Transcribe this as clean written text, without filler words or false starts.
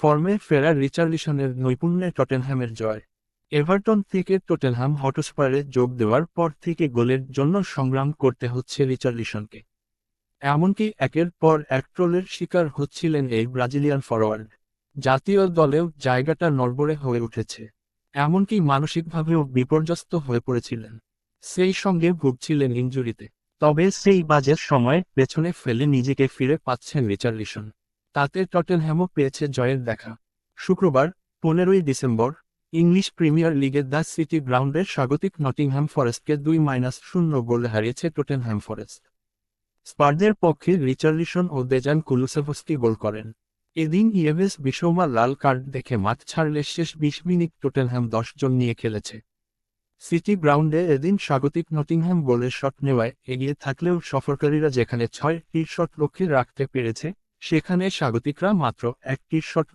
ফর্মে ফেরা রিচার্লিসনের নৈপুণ্যে টটেনহ্যামের জয়। এভারটন থেকে টটেনহ্যাম হটস্পারে যোগ দেওয়ার পর থেকে গোলের জন্য সংগ্রাম করতে হচ্ছে রিচার্লিসনকে। এমনকি একের পর এক ট্রোলের শিকার হচ্ছিলেন এই ব্রাজিলিয়ান ফরোয়ার্ড। জাতীয় দলেও জায়গাটা নড়বড়ে হয়ে উঠেছে, এমনকি মানসিকভাবেও বিপর্যস্ত হয়ে পড়েছিলেন। সেই সঙ্গে ভুগছিলেন ইনজুরিতে। তবে সেই বাজের সময় পেছনে ফেলে নিজেকে ফিরে পাচ্ছেন রিচার্লিসন। তাতে টটেনহ্যামও পেয়েছে জয়ের দেখা। শুক্রবার 15ই ডিসেম্বর ইংলিশ প্রিমিয়ার লিগে দ্য সিটি গ্রাউন্ডে স্বাগতিক নটিংহ্যাম ফরেস্টকে 2-0 গোলে হারিয়েছে টটেনহ্যাম ফরেস্ট। স্পারদের পক্ষে রিচার্লিসন ও দেজান কুলুসেভস্কি গোল করেন। এদিন ইয়েভেস বিসৌমা লাল কার্ড দেখে মাঠ ছাড়লে শেষ 20 মিনিট টটেনহ্যাম 10 জন নিয়ে খেলেছে। সিটি গ্রাউন্ডে এদিন স্বাগতিক নটিংহ্যাম গোলের শট নেওয়ায় এগিয়ে থাকলেও সফরকারীরা যেখানে 6টি শট লক্ষ্যে রাখতে পেরেছে, সেখানে স্বাগতিকরা মাত্র 1টি শট